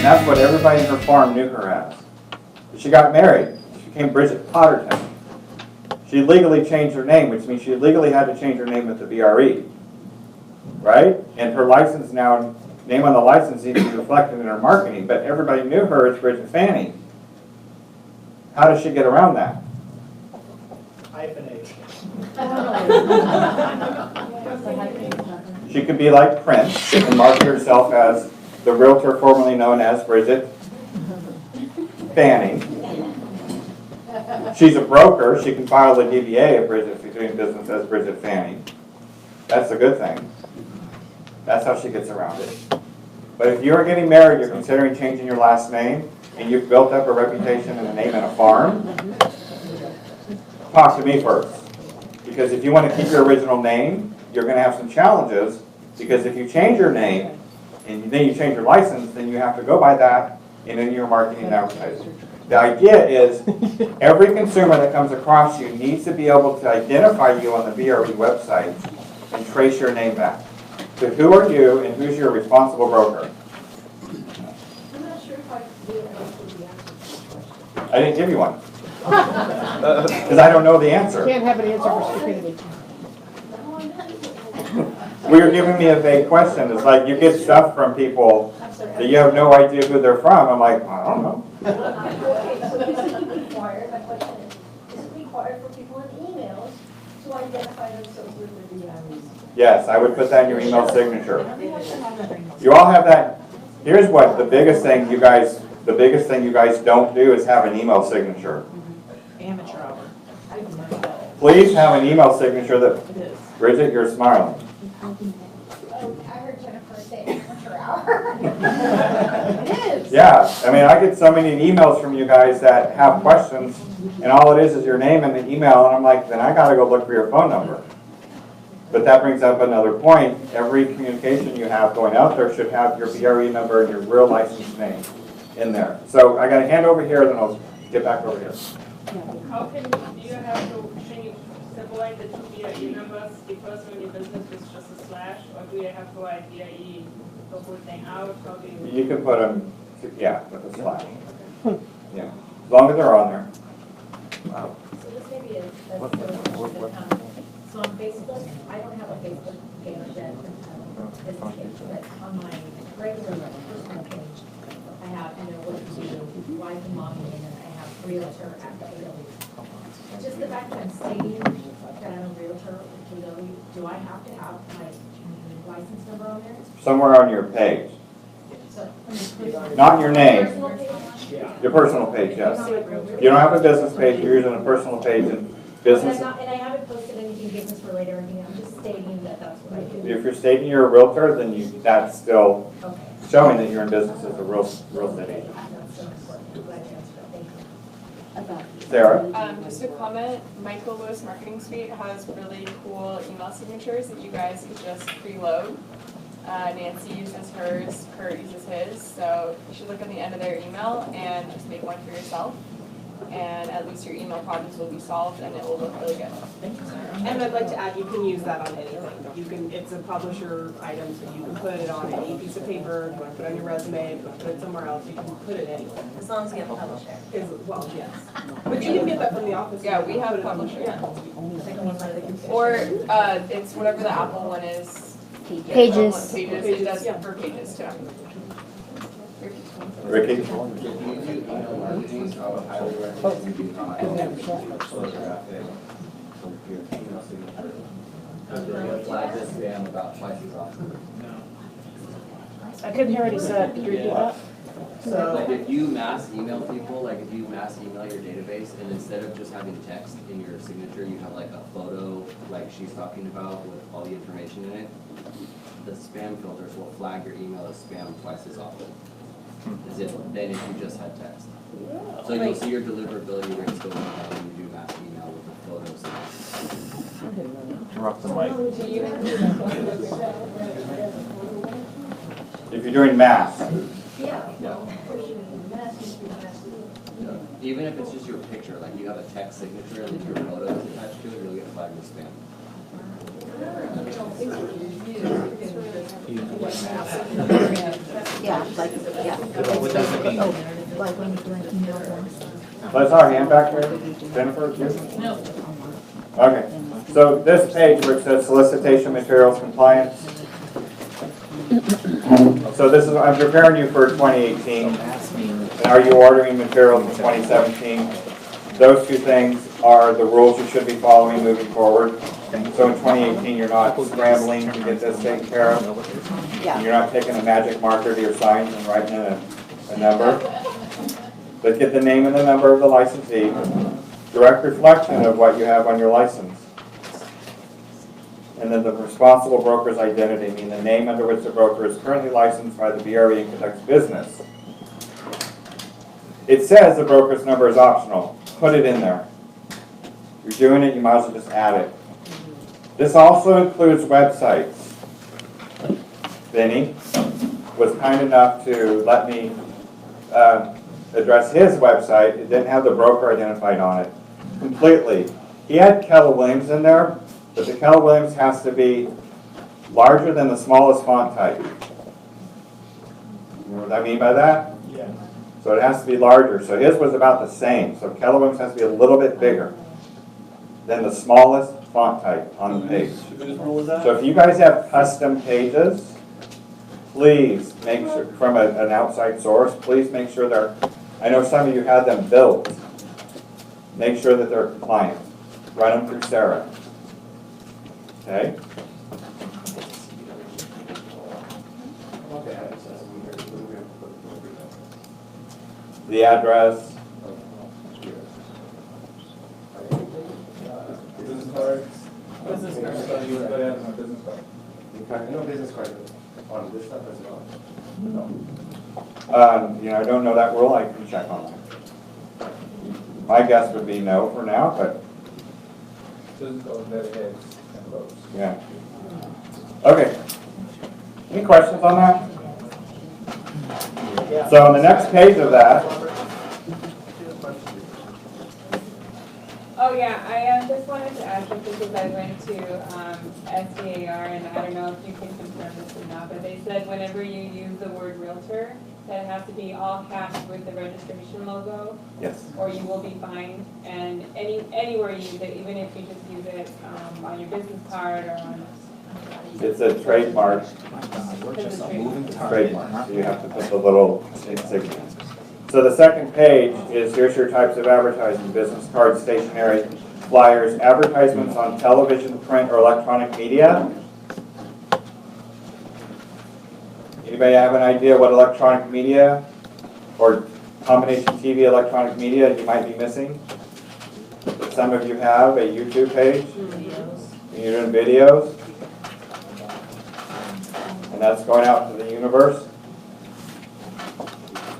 And that's what everybody in her farm knew her as. She got married. She became Bridget Potterton. She legally changed her name, which means she legally had to change her name with the VRE. Right? And her license now, name on the license needs to be reflected in her marketing, but everybody knew her as Bridget Fanning. How does she get around that? Hyphenate. She could be like Prince and market herself as the realtor formerly known as Bridget Fanning. She's a broker. She can file the DBA of Bridget doing business as Bridget Fanning. That's a good thing. That's how she gets around it. But if you are getting married, you're considering changing your last name, and you've built up a reputation and a name in a farm, talk to me first. Because if you want to keep your original name, you're going to have some challenges, because if you change your name, and then you change your license, then you have to go by that in any of your marketing and advertising. The idea is every consumer that comes across you needs to be able to identify you on the VRE website and trace your name back. So who are you and who's your responsible broker? I'm not sure if I really answered the answer to this question. I didn't give you one. Because I don't know the answer. Can't have an answer for stupidity. Well, you're giving me a vague question. It's like you get stuff from people I'm sorry. that you have no idea who they're from. I'm like, I don't know. Okay, so this is required, my question is it required for people in emails to identify themselves with the VREs? Yes, I would put that in your email signature. You all have that. Here's what the biggest thing you guys don't do is have an email signature. Amateur hour. Please have an email signature that, Bridget, you're smiling. Oh, I heard Jennifer say amateur hour. It is. Yeah, I mean, I get so many emails from you guys that have questions, and all it is your name and the email, and I'm like, then I gotta go look for your phone number. But that brings up another point. Every communication you have going out there should have your VRE number and your real license name in there. So I got a hand over here, then I'll get back over here. How can do you have to change, separate the two VRE numbers? The personal business is just a slash, or do you have to write VRE the whole thing out? How do you? You can put them, yeah, with a slash. Yeah, as long as they're on there. So this may be a sort of so on Facebook, I don't have a Facebook page yet, business page, but on my regular personal page, I have, what to do, wife and mom, and then I have realtor at KW. Just the fact that I'm stating that I'm a realtor at KW, do I have to have my license number on there? Somewhere on your page. So, Not your name, personal page? your personal page, yes. You don't have a business page, you're using a personal page and business. And I haven't posted anything business related or anything, I'm just stating that that's what I do. If you're stating you're a realtor, then that's still Okay. showing that you're in business as a real estate agent. That's so important. I'm glad you answered that. Thank you. Sarah? Just a comment, Michael Lewis Marketing Suite has really cool email signatures that you guys could just preload. Nancy uses hers, Kurt uses his, so you should look at the end of their email and just make one for yourself. And at least your email problems will be solved and it will look really good. And I'd like to add, you can use that on anything. You can, it's a publisher item, so you can put it on any piece of paper, if you want to put it on your resume, if you want to put it somewhere else, you can put it anywhere. As long as you have a publisher. Well, yes. But you can get that from the office. Yeah, we have Put it on- publisher. Yeah. Or it's whatever the Apple one is. Pages. Pages, it does for pages too. Ricky? If you do email marketing, I would highly recommend you do not photograph it with your email signature. Because you're going to flag this spam about twice as often. I couldn't hear what he said. Could you repeat that? Like if you mass email people, like if you mass email your database and instead of just having text in your signature, you have like a photo like she's talking about with all the information in it, the spam filters will flag your email as spam twice as often as if than if you just had text. So you'll see your deliverability rates go down when you do mass email with the photos. Drop the mic. If you're doing math, Yeah. Even if it's just your picture, like you have a text signature and then your photo is attached to it, you'll get flagged as spam. Yeah, like, yeah. What does it mean? Like when you email them. That's our hand back there, Jennifer? No. Okay, so this page where it says solicitation materials compliance. So this is, I'm preparing you for 2018. And are you ordering materials in 2017? Those two things are the rules you should be following moving forward. So in 2018, you're not scrambling to get this taken care of. Yeah. You're not taking a magic marker to your signs and writing in a number. But get the name and the number of the licensee, direct reflection of what you have on your license. And then the responsible broker's identity, meaning the name under which the broker is currently licensed by the BRE and conducts business. It says the broker's number is optional. Put it in there. If you're doing it, you might as well just add it. This also includes websites. Vinny was kind enough to let me address his website. It didn't have the broker identified on it completely. He had Keller Williams in there, but the Keller Williams has to be larger than the smallest font type. You know what I mean by that? Yeah. So it has to be larger. So his was about the same. So Keller Williams has to be a little bit bigger than the smallest font type on the page. Whose rule is that? So if you guys have custom pages, please make sure, from an outside source, please make sure they're, I know some of you had them built. Make sure that they're compliant. Run them through Sarah. Okay? The address. Business cards. Business card. Business card. Yeah, my business card. Okay. I know business card on this stuff as well. No. You know, I don't know that rule. I can check on that. My guess would be no for now, but Business card, letterheads, and loads. yeah. Okay. Any questions on that? So on the next page of that, Oh, yeah, I just wanted to ask you because I went to SDAR and I don't know if you can confirm this or not, but they said whenever you use the word realtor, that it has to be all caps with the registration logo, yes. or you will be fined. And anywhere you use it, even if you just use it on your business card or on. It's a trademark. We're just a moving target. Trademark. So you have to put the little insignia. So the second page is here's your types of advertising: business cards, stationery, flyers, advertisements on television, print, or electronic media. Anybody have an idea what electronic media or combination TV electronic media you might be missing? Some of you have a YouTube page. You're doing videos. And that's going out to the universe.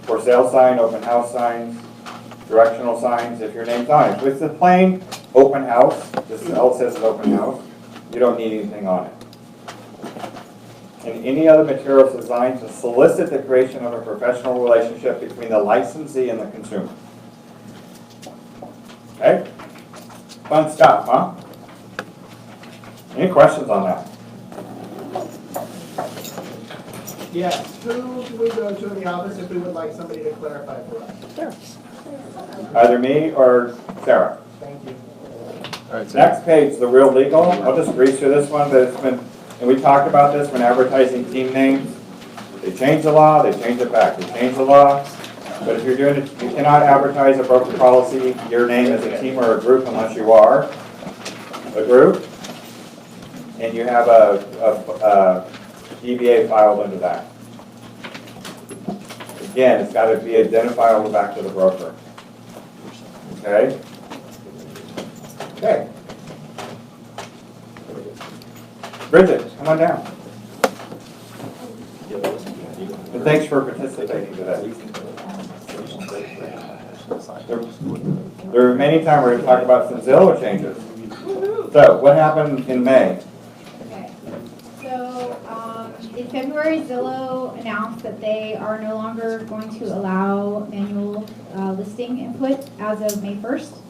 For sale sign, open house signs, directional signs, if your name's on it. If it's a plain open house, this all says it's open house, you don't need anything on it. And any other materials designed to solicit the creation of a professional relationship between the licensee and the consumer. Okay? Fun stuff, huh? Any questions on that? Yes, who do we go to in the office if we would like somebody to clarify for us? Either me or Sarah. Thank you. Next page, the real legal. I'll just breeze through this one, but it's been, and we talked about this when advertising team names. They change the law, they change it back, they change the law. But if you're doing it, you cannot advertise a broker policy, your name as a team or a group unless you are a group. And you have a DBA filed under that. Again, it's got to be identifiable back to the broker. Okay? Okay. Bridget, come on down. And thanks for participating today. There are many times we're going to talk about some Zillow changes. So, what happened in May? Okay, so in February, Zillow announced that they are no longer going to allow manual listing input as of May 1st.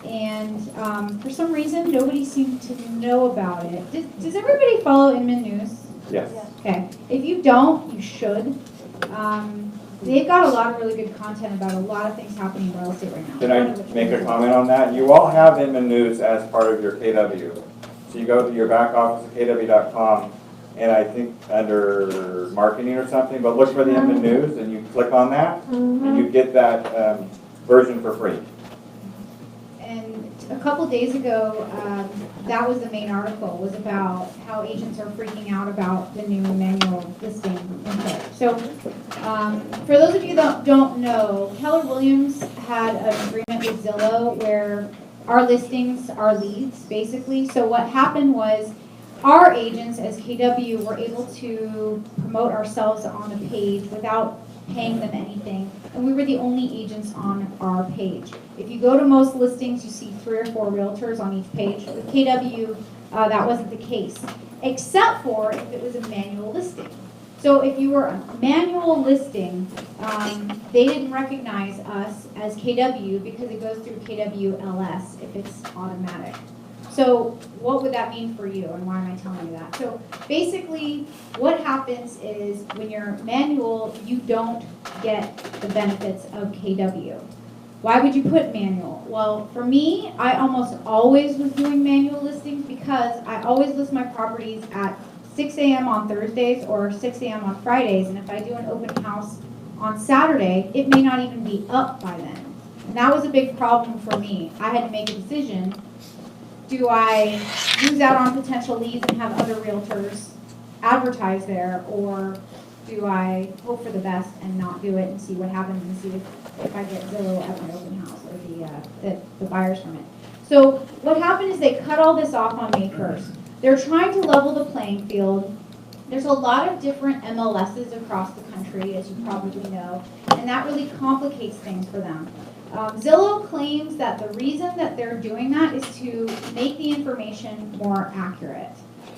And for some reason, nobody seemed to know about it. Does everybody follow Inman News? Yes. Okay, if you don't, you should. They've got a lot of really good content about a lot of things happening in real estate right now. Can I make a comment on that? You all have Inman News as part of your KW. So you go to your back office at kw.com, and I think under marketing or something, but look for the Inman News, and you click on that, and you get that version for free. And a couple days ago, that was the main article, was about how agents are freaking out about the new manual listing input. So for those of you that don't know, Keller Williams had an agreement with Zillow where our listings are leads, basically. So what happened was our agents as KW were able to promote ourselves on the page without paying them anything, and we were the only agents on our page. If you go to most listings, you see 3 or 4 realtors on each page. With KW, that wasn't the case, except for if it was a manual listing. So if you were a manual listing, they didn't recognize us as KW because it goes through KWLS if it's automatic. So what would that mean for you, and why am I telling you that? So basically, what happens is when you're manual, you don't get the benefits of KW. Why would you put manual? Well, for me, I almost always was doing manual listings because I always list my properties at 6 a.m. on Thursdays or 6 a.m. on Fridays, and if I do an open house on Saturday, it may not even be up by then. And that was a big problem for me. I had to make a decision. Do I lose out on potential leads and have other realtors advertise there, or do I hope for the best and not do it and see what happens and see if I get Zillow at my open house or the buyers from it? So what happened is they cut all this off on May 1st. They're trying to level the playing field. There's a lot of different MLSs across the country, as you probably know, and that really complicates things for them. Zillow claims that the reason that they're doing that is to make the information more accurate.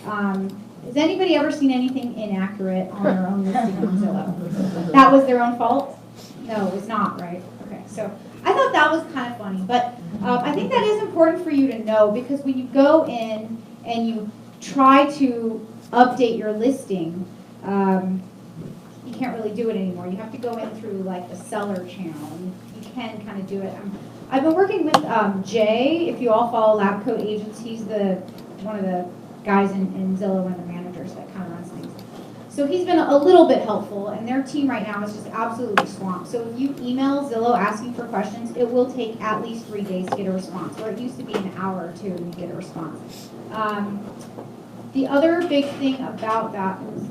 Has anybody ever seen anything inaccurate on their own listing on Zillow? That was their own fault? No, it was not, right? Okay, so I thought that was kind of funny, but I think that is important for you to know, because when you go in and you try to update your listing, you can't really do it anymore. You have to go in through like the seller channel. You can kind of do it. I've been working with Jay. If you all follow Lab Coat Agents, he's one of the guys in Zillow, one of the managers that kind of runs things. So he's been a little bit helpful, and their team right now is just absolutely swamped. So if you email Zillow asking for questions, it will take at least 3 days to get a response, where it used to be an hour or 2 and you get a response. The other big thing about that is,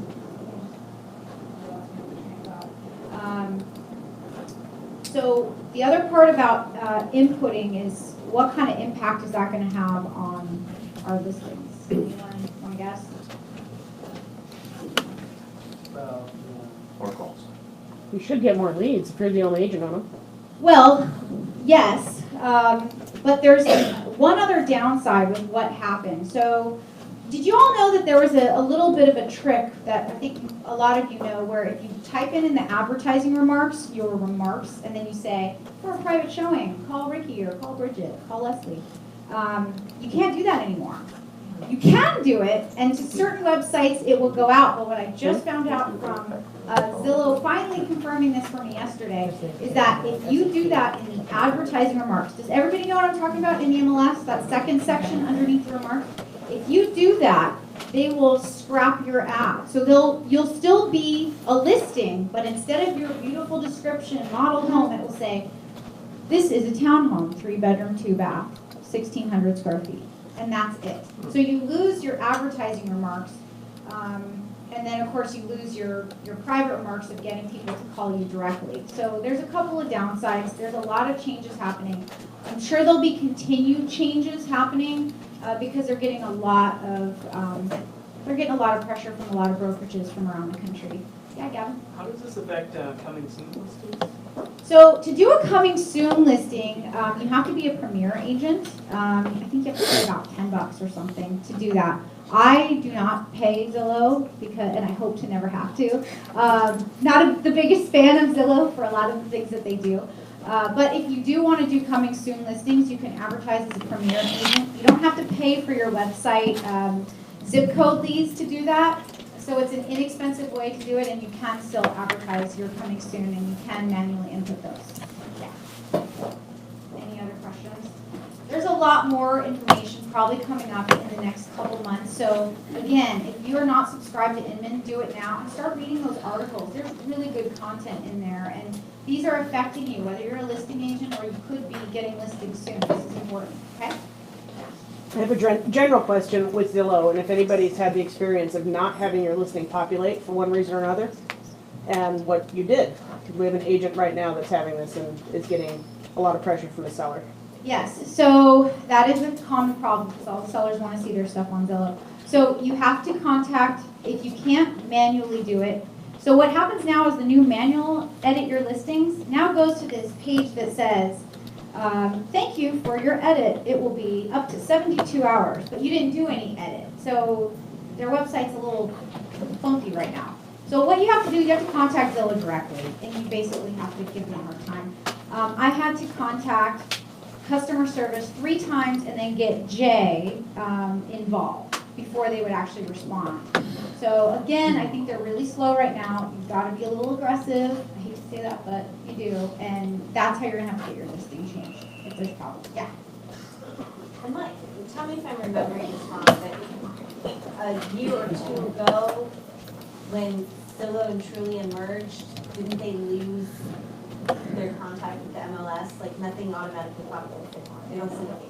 so the other part about inputting is what kind of impact is that going to have on our listings? Anyone want to guess? More calls. You should get more leads if you're the only agent on them. Well, yes, but there's one other downside with what happened. So did you all know that there was a little bit of a trick that I think a lot of you know, where if you type in the advertising remarks, your remarks, and then you say, for a private showing, call Ricky or call Bridget, call Leslie. You can't do that anymore. You can do it, and to certain websites it will go out, but what I just found out from Zillow finally confirming this for me yesterday is that if you do that in the advertising remarks, does everybody know what I'm talking about in the MLS, that second section underneath the remarks? If you do that, they will scrap your ad. So you'll still be a listing, but instead of your beautiful description, model home, it will say, this is a townhome, 3-bedroom, 2-bath, 1,600 square feet. And that's it. So you lose your advertising remarks, and then of course you lose your private remarks of getting people to call you directly. So there's a couple of downsides. There's a lot of changes happening. I'm sure there'll be continued changes happening because they're getting a lot of pressure from a lot of brokerages from around the country. Yeah, Gavin? How does this affect coming soon listings? So to do a coming soon listing, you have to be a premier agent. I think you have to pay about $10 or something to do that. I do not pay Zillow and I hope to never have to. Not the biggest fan of Zillow for a lot of the things that they do. But if you do want to do coming soon listings, you can advertise as a premier agent. You don't have to pay for your website zip code leads to do that. So it's an inexpensive way to do it, and you can still advertise you're coming soon, and you can manually input those. Yeah. Any other questions? There's a lot more information probably coming up in the next couple months. So again, if you are not subscribed to Inman, do it now and start reading those articles. There's really good content in there, and these are affecting you, whether you're a listing agent or you could be getting listings soon. This is important, okay? I have a general question with Zillow, and if anybody's had the experience of not having your listing populate for one reason or another, and what you did. Because we have an agent right now that's having this and is getting a lot of pressure from the seller. Yes, so that is a common problem because all the sellers want to see their stuff on Zillow. So you have to contact, if you can't manually do it. So what happens now is the new manual edit your listings now goes to this page that says, thank you for your edit. It will be up to 72 hours, but you didn't do any edit. So their website's a little funky right now. So what you have to do, you have to contact Zillow directly, and you basically have to give them a hard time. I had to contact customer service 3 times and then get Jay involved before they would actually respond. So again, I think they're really slow right now. You've got to be a little aggressive. I hate to say that, but you do. And that's how you're going to have to get your listing changed if there's problems. Yeah. And Mike, tell me if I'm remembering this wrong, but a year or 2 ago, when Zillow and Trulia merged, didn't they lose their contact with the MLS? Like nothing automatically populates anymore. They don't syndicate.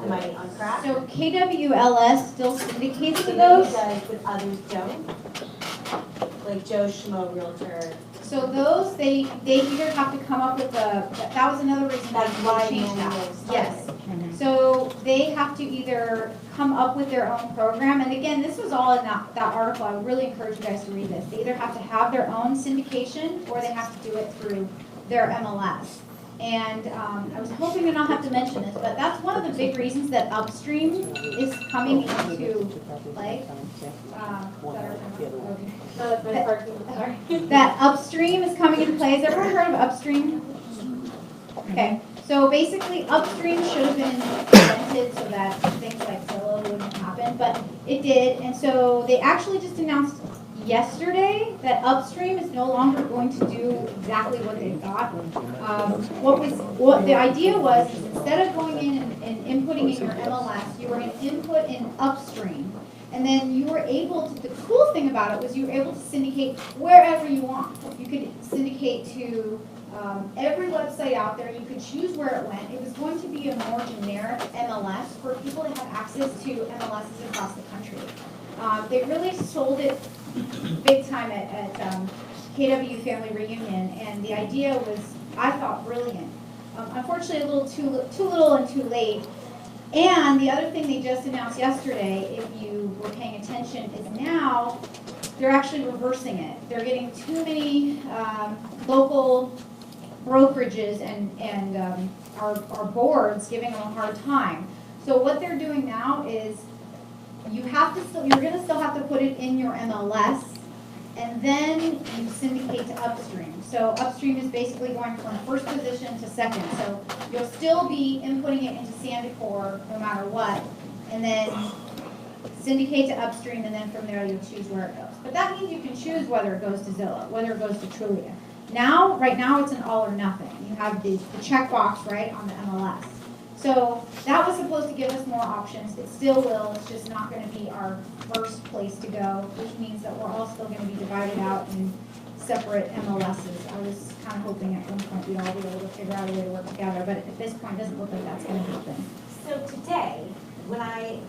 Am I on track? So KWLS still syndicates to It those. does, but others don't. Like Joe Schmo Realtor. So those, they either have to come up with a, that was another reason That's why why they changed that. manual started. Yes. So they have to either come up with their own program, and again, this was all in that article. I would really encourage you guys to read this. They either have to have their own syndication, or they have to do it through their MLS. And I was hoping to not have to mention this, but that's one of the big reasons that Upstream is coming into play. That Upstream is coming into play. Has everyone heard of Upstream? Okay, so basically Upstream should have been invented so that things like Zillow wouldn't happen, but it did. And so they actually just announced yesterday that Upstream is no longer going to do exactly what they thought. What the idea was is instead of going in and inputting in your MLS, you were going to input in Upstream. And then you were able to, the cool thing about it was you were able to syndicate wherever you want. You could syndicate to every website out there. You could choose where it went. It was going to be a more generic MLS for people that have access to MLSs across the country. They really sold it big time at KW Family Reunion, and the idea was, I thought, brilliant. Unfortunately, a little too little and too late. And the other thing they just announced yesterday, if you were paying attention, is now they're actually reversing it. They're getting too many local brokerages and our boards giving them a hard time. So what they're doing now is you're going to still have to put it in your MLS, and then you syndicate to Upstream. So Upstream is basically going from first position to second. So you'll still be inputting it into Sandicor no matter what, and then syndicate to Upstream, and then from there you'll choose where it goes. But that means you can choose whether it goes to Zillow, whether it goes to Trulia. Right now it's an all or nothing. You have the checkbox right on the MLS. So that was supposed to give us more options. It still will. It's just not going to be our first place to go, which means that we're all still going to be divided out in separate MLSs. I was kind of hoping at one point we'd all be able to figure out a way to work together, but at this point it doesn't look like that's going to happen. So today, when I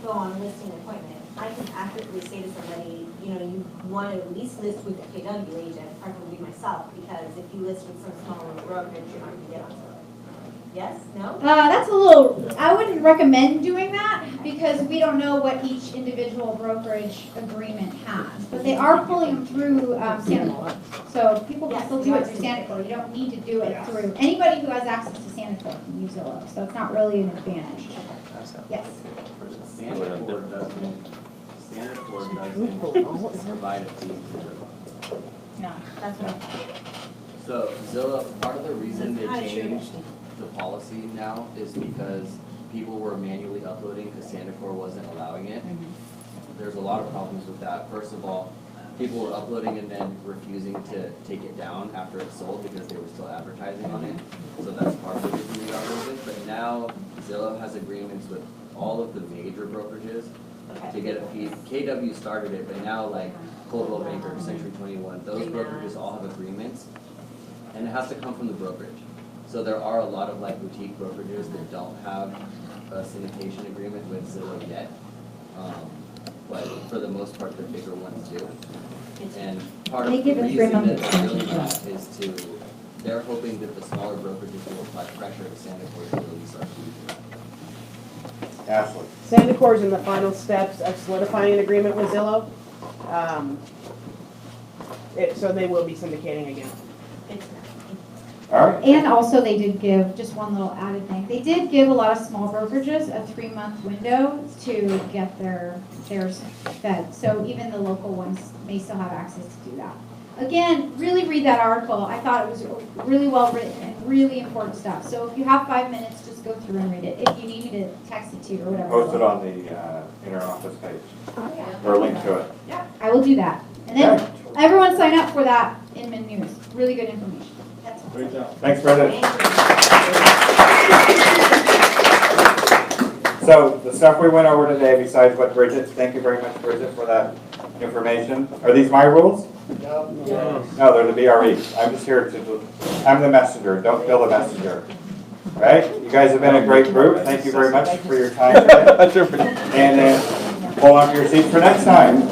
go on a listing appointment, I can accurately say to somebody, you know, you want to at least list with a KW agent, preferably myself, because if you list with some smaller brokerage, you're not going to get onto it. Yes? No? That's a little, I wouldn't recommend doing that because we don't know what each individual brokerage agreement has. But they are pulling them through Sandicor. So people can still do it through Sandicor. You don't need to do it through, anybody who has access to Sandicor can use Zillow. So it's not really an advantage. Yes? Sandicor doesn't provide a fee for Zillow. No. That's what So Zillow, part of the reason they changed the policy now is because people were manually uploading because Sandicor wasn't allowing it. there's a lot of problems with that. First of all, people were uploading and then refusing to take it down after it's sold because they were still advertising on it. So that's part of the reason we got rid of it. But now Zillow has agreements with all of the major brokerages to get a feed. KW started it, but now like Coldwell Banker, Century 21, those brokerages all have agreements, and it has to come from the brokerage. So there are a lot of like boutique brokerages that don't have a syndication agreement with Zillow yet. But for the most part, the bigger ones do. And part of They the give us reason that reminders. they're doing that is they're hoping that the smaller brokerages will apply pressure to Santa Cruz to release our fees. Ashley. Sandicor is in the final steps of solidifying an agreement with Zillow. So they will be syndicating again. All right. And also, they did give, just one little added thing, they did give a lot of small brokerages a 3-month window to get theirs fed. So even the local ones may still have access to do that. Again, really read that article. I thought it was really well written and really important stuff. So if you have 5 minutes, just go through and read it. If you need me to text it to you or whatever. Post it on the inter-office page, or link to it. I will do that. And then everyone sign up for that Inman News. Really good information. That's all. Great job. Thanks, Bridget. So the stuff we went over today, besides what Bridget, thank you very much, Bridget, for that information. Are these my rules? No. No, they're the BREs. I'm just here to, I'm the messenger, don't kill the messenger. Right? You guys have been a great group. Thank you very much for your time today. And then pull up your seats for next time.